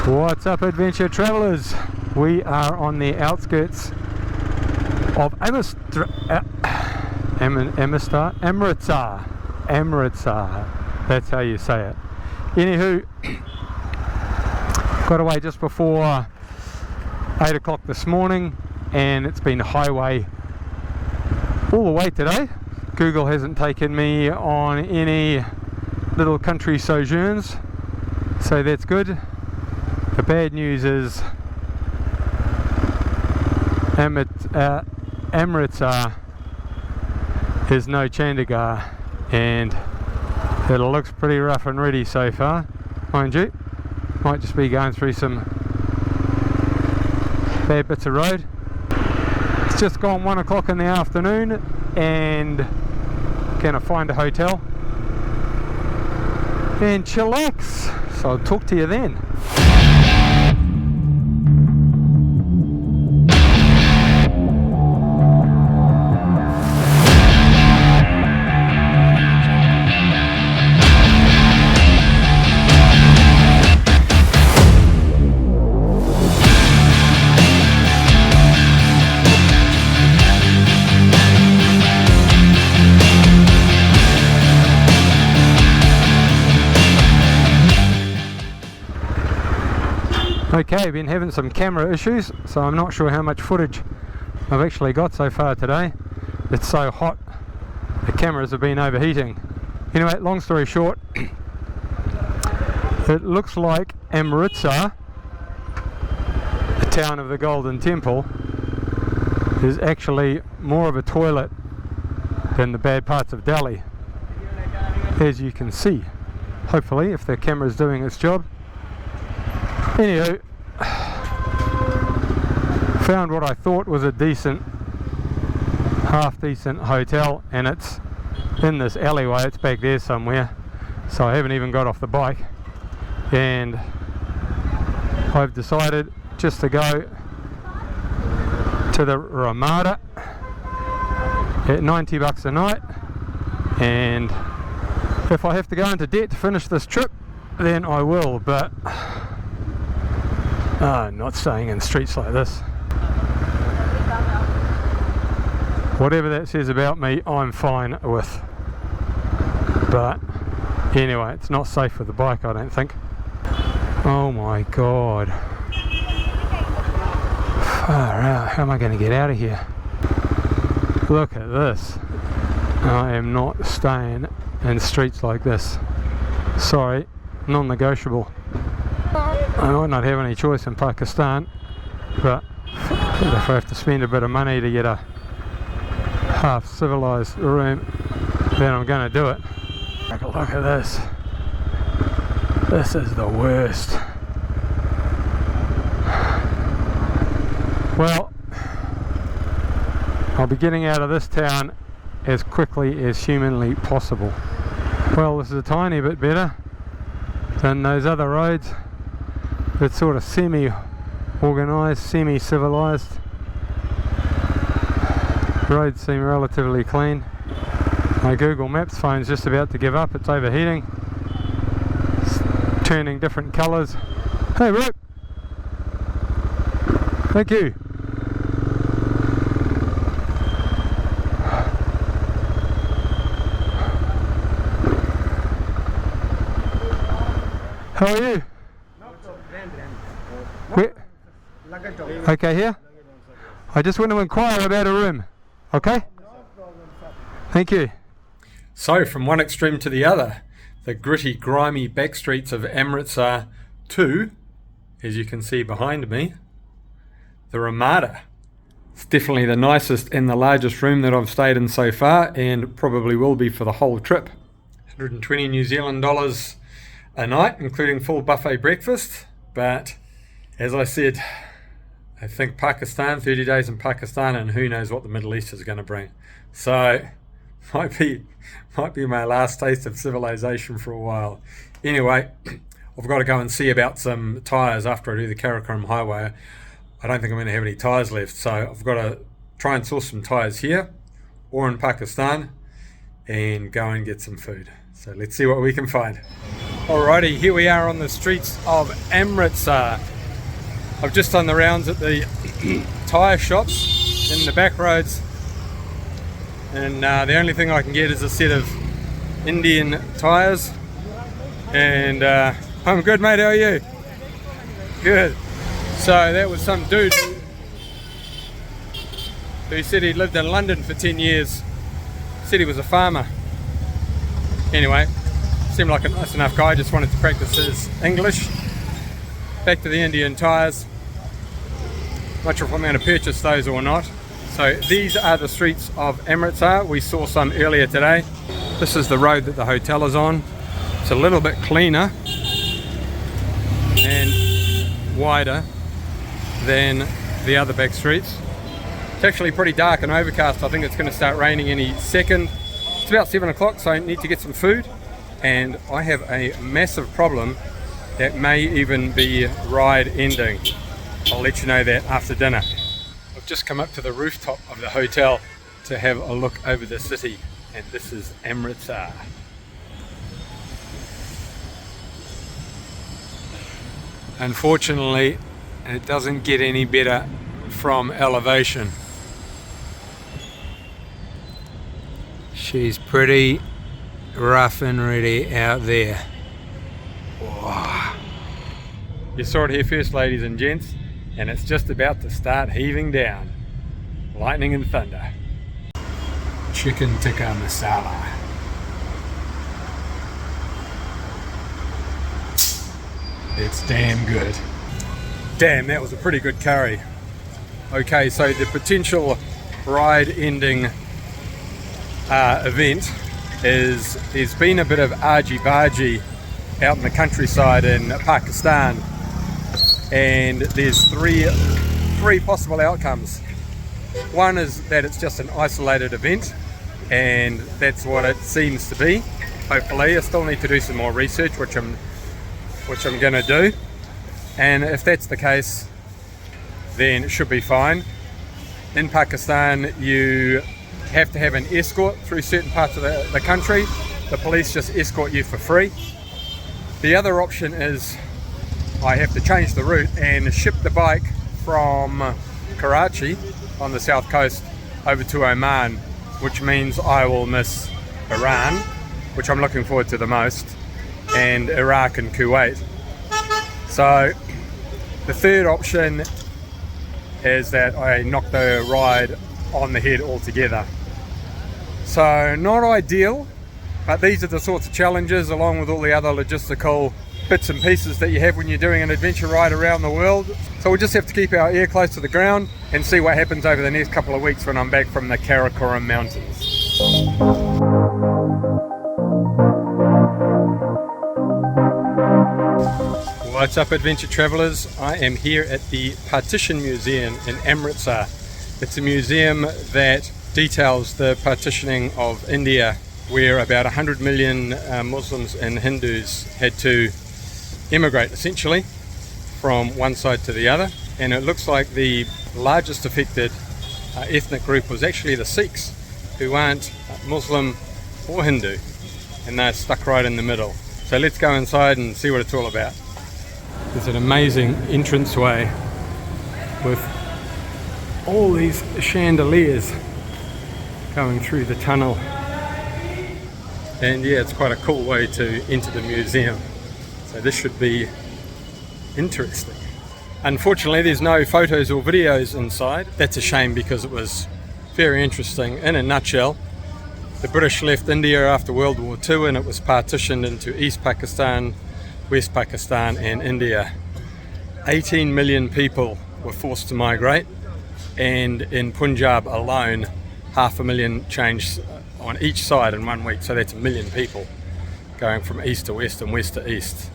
What's up, adventure travelers? We are on the outskirts of Amritsar. That's how you say it. Anywho, got away just before 8 o'clock this morning, and it's been highway all the way today. Google hasn't taken me on any little country sojourns, so that's good. The bad news is Amritsar is no Chandigarh, and it looks pretty rough and ready so far, mind you. Might just be going through some bad bits of road. It's just gone 1 o'clock in the afternoon, and gonna find a hotel and chillax. So I'll talk to you then. Okay, I've been having some camera issues, so I'm not sure how much footage I've actually got so far today. It's so hot, the cameras have been overheating. Anyway, long story short, it looks like Amritsar, the town of the Golden Temple, is actually more of a toilet than the bad parts of Delhi, as you can see, hopefully, if the camera's doing its job. Anywho, found what I thought was a decent, half decent hotel, and it's in this alleyway. It's back there somewhere, so I haven't even got off the bike, and I've decided just to go to the Ramada at 90 bucks a night, and if I have to go into debt to finish this trip, then I will, but not staying in streets like this. Whatever that says about me, I'm fine with. But anyway, it's not safe with the bike, I don't think. Oh my god. Far out. How am I going to get out of here? Look at this. I am not staying in streets like this. Sorry, non-negotiable. I might not have any choice in Pakistan, but if I have to spend a bit of money to get a half civilized room, then I'm going to do it. Look at this. This is the worst. Well, I'll be getting out of this town as quickly as humanly possible. Well, this is a tiny bit better than those other roads. It's sort of semi-organised, semi-civilised. Roads seem relatively clean. My Google Maps phone's just about to give up. It's overheating. It's turning different colours. Hey, Rick! Thank you. How are you? Where? Okay, here? I just want to inquire about a room. Okay? Thank you. So, from one extreme to the other, the gritty, grimy back streets of Amritsar to, as you can see behind me, the Ramada. It's definitely the nicest and the largest room that I've stayed in so far, and probably will be for the whole trip. 120 New Zealand dollars a night, including full buffet breakfast. But as I said, I think Pakistan, 30 days in Pakistan, and who knows what the Middle East is going to bring. So might be my last taste of civilization for a while. Anyway, I've got to go and see about some tyres after I do the Karakoram highway. I don't think I'm going to have any tyres left, so I've got to try and source some tyres here or in Pakistan and go and get some food. So let's see what we can find. Alrighty, here we are on the streets of Amritsar. I've just done the rounds at the tyre shops in the back roads, and the only thing I can get is a set of Indian tyres. And I'm good, mate, how are you? Good. So that was some dude who said he'd lived in London for 10 years. Said he was a farmer. Anyway, seemed like a nice enough guy, just wanted to practice his English. Back to the Indian tyres. Not sure if I'm going to purchase those or not. So these are the streets of Amritsar. We saw some earlier today. This is the road that the hotel is on. It's a little bit cleaner and wider than the other back streets. It's actually pretty dark and overcast. I think it's going to start raining any second. It's about 7 o'clock, so I need to get some food. And I have a massive problem that may even be ride ending. I'll let you know that after dinner. I've just come up to the rooftop of the hotel to have a look over the city, and this is Amritsar. Unfortunately, it doesn't get any better from elevation. She's pretty rough and ready out there. Whoa. You saw it here first, ladies and gents, and it's just about to start heaving down. Lightning and thunder. Chicken tikka masala. It's damn good. Damn, that was a pretty good curry. Okay, so the potential ride ending event is there's been a bit of argy-bargy out in the countryside in Pakistan, and there's three possible outcomes. One is that it's just an isolated event, and that's what it seems to be. Hopefully, I still need to do some more research, which I'm going to do, and if that's the case, then it should be fine. In Pakistan, you have to have an escort through certain parts of the country. The police just escort you for free. The other option is I have to change the route and ship the bike from Karachi on the south coast over to Oman, which means I will miss Iran, which I'm looking forward to the most, and Iraq and Kuwait. So the third option is that I knock the ride on the head altogether. So not ideal, but these are the sorts of challenges, along with all the other logistical bits and pieces that you have when you're doing an adventure ride around the world. So we'll just have to keep our ear close to the ground and see what happens over the next couple of weeks when I'm back from the Karakoram Mountains. What's up, adventure travelers? I am here at the Partition Museum in Amritsar. It's a museum that details the partitioning of India, where about 100 million Muslims and Hindus had to immigrate essentially from one side to the other, and it looks like the largest affected ethnic group was actually the Sikhs, who aren't Muslim or Hindu, and they're stuck right in the middle. So let's go inside and see what it's all about. There's an amazing entranceway with all these chandeliers going through the tunnel, and yeah, it's quite a cool way to enter the museum, so this should be interesting. Unfortunately, there's no photos or videos inside. That's a shame, because it was very interesting. In a nutshell, the British left India after World War II, and it was partitioned into East Pakistan, West Pakistan and India. 18 million people were forced to migrate, and in Punjab alone 500,000 changed on each side in 1 week, so that's 1 million people going from east to west and west to east.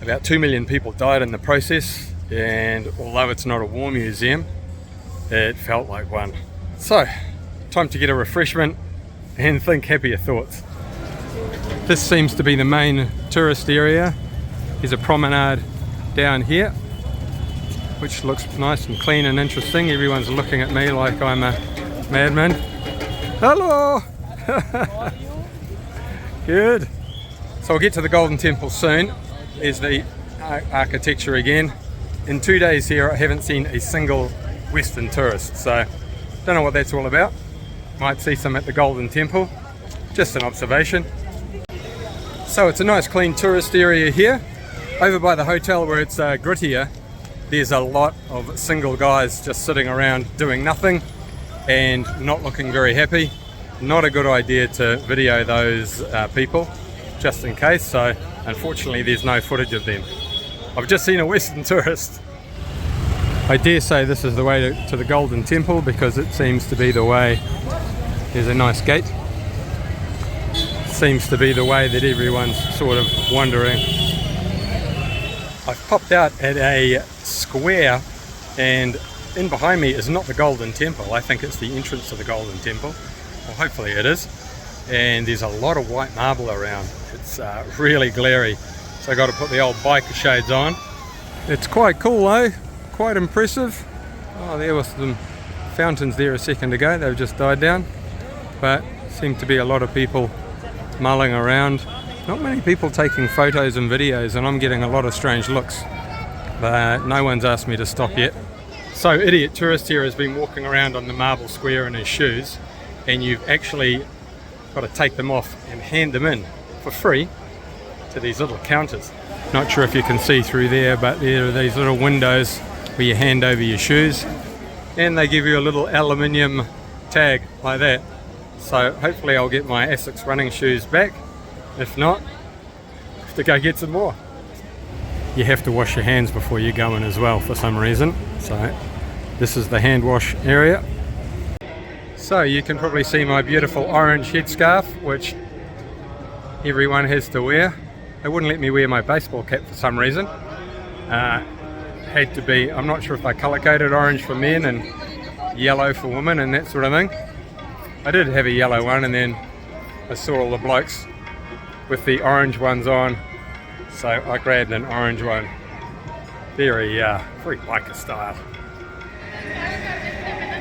About 2 million people died in the process, and although it's not a war museum, it felt like one. So, time to get a refreshment and think happier thoughts. This seems to be the main tourist area. There's a promenade down here, which looks nice and clean and interesting. Everyone's looking at me like I'm a madman. Hello! How are you? Good. So we'll get to the Golden Temple soon. There's the architecture again. In 2 days here I haven't seen a single Western tourist, so don't know what that's all about. Might see some at the Golden Temple, just an observation. So it's a nice clean tourist area here. Over by the hotel where it's grittier, there's a lot of single guys just sitting around doing nothing and not looking very happy. Not a good idea to video those people, just in case, so unfortunately there's no footage of them. I've just seen a Western tourist. I dare say this is the way to the Golden Temple because it seems to be the way. There's a nice gate. Seems to be the way that everyone's sort of wandering. I've popped out at a square and in behind me is not the Golden Temple. I think it's the entrance to the Golden Temple. Well, hopefully it is. And there's a lot of white marble around. It's really glary. So I got to put the old biker shades on. It's quite cool though, quite impressive. Oh, there was some fountains there a second ago, they've just died down. But seem to be a lot of people mulling around. Not many people taking photos and videos, and I'm getting a lot of strange looks. But no one's asked me to stop yet. So idiot tourist here has been walking around on the marble square in his shoes, and you've actually got to take them off and hand them in for free to these little counters. Not sure if you can see through there, but there are these little windows where you hand over your shoes and they give you a little aluminium tag like that. So hopefully I'll get my Asics running shoes back. If not, I have to go get some more. You have to wash your hands before you go in as well for some reason. So this is the hand wash area. So you can probably see my beautiful orange headscarf, which everyone has to wear. They wouldn't let me wear my baseball cap for some reason. Had to be, I'm not sure if they colour coded orange for men and yellow for women and that sort of thing. I did have a yellow one, and then I saw all the blokes with the orange ones on, so I grabbed an orange one. Very biker style.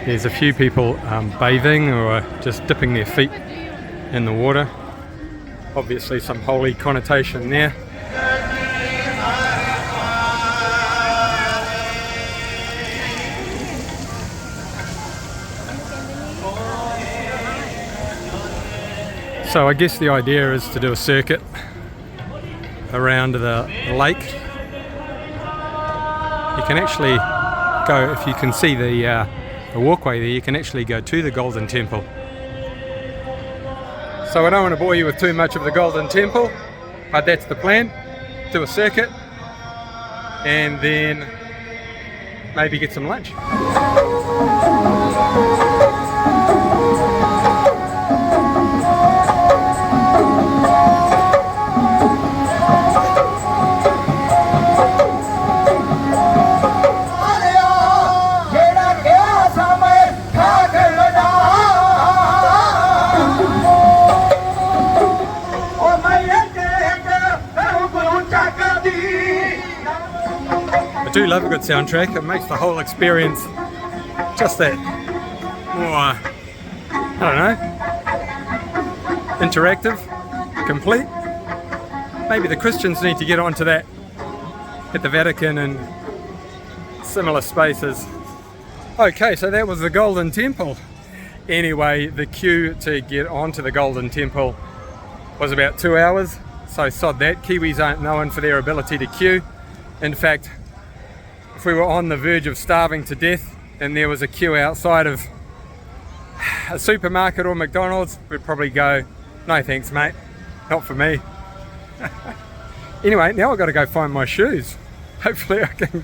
There's a few people bathing or just dipping their feet in the water. Obviously some holy connotation there. So I guess the idea is to do a circuit around the lake. You can actually go, if you can see the walkway there, you can actually go to the Golden Temple. So I don't want to bore you with too much of the Golden Temple, but that's the plan. Do a circuit and then maybe get some lunch. I do love a good soundtrack. It makes the whole experience just that more, I don't know, interactive, complete. Maybe the Christians need to get onto that at the Vatican and similar spaces. Okay, so that was the Golden Temple. Anyway, the queue to get onto the Golden Temple was about 2 hours, so sod that. Kiwis aren't known for their ability to queue. In fact, if we were on the verge of starving to death and there was a queue outside of a supermarket or McDonald's, we'd probably go, no thanks mate, not for me. Anyway, now I've got to go find my shoes. Hopefully I can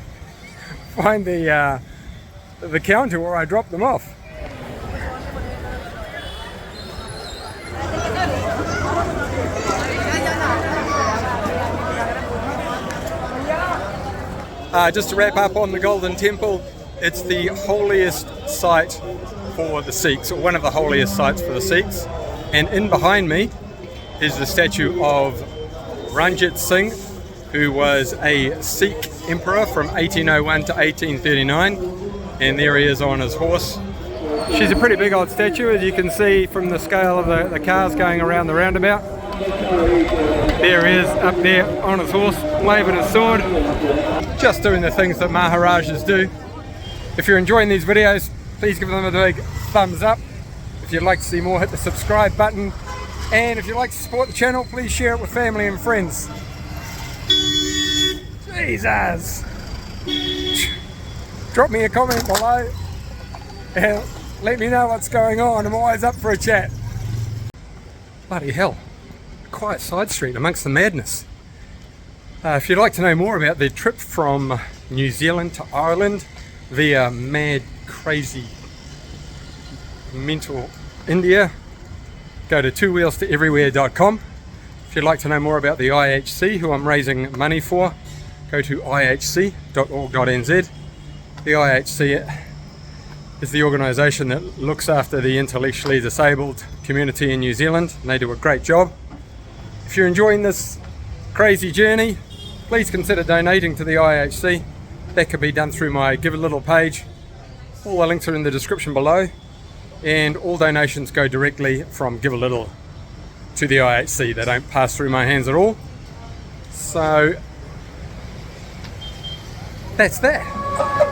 find the counter where I dropped them off. Just to wrap up on the Golden Temple, it's the holiest site for the Sikhs, or one of the holiest sites for the Sikhs. And in behind me is the statue of Ranjit Singh, who was a Sikh emperor from 1801 to 1839. And there he is on his horse. She's a pretty big old statue, as you can see from the scale of the cars going around the roundabout. There he is, up there on his horse, waving his sword, just doing the things that Maharajas do. If you're enjoying these videos, please give them a big thumbs up. If you'd like to see more, hit the subscribe button. And if you'd like to support the channel, please share it with family and friends. Jesus! Drop me a comment below and let me know what's going on. I'm always up for a chat. Bloody hell. Quiet side street amongst the madness. If you'd like to know more about the trip from New Zealand to Ireland via mad, crazy, mental India, go to twowheelstoeverywhere.com. If you'd like to know more about the IHC, who I'm raising money for, go to ihc.org.nz. The IHC is the organisation that looks after the intellectually disabled community in New Zealand, and they do a great job. If you're enjoying this crazy journey, please consider donating to the IHC. That can be done through my Give a Little page. All the links are in the description below, and all donations go directly from Give a Little to the IHC. They don't pass through my hands at all. So that's that.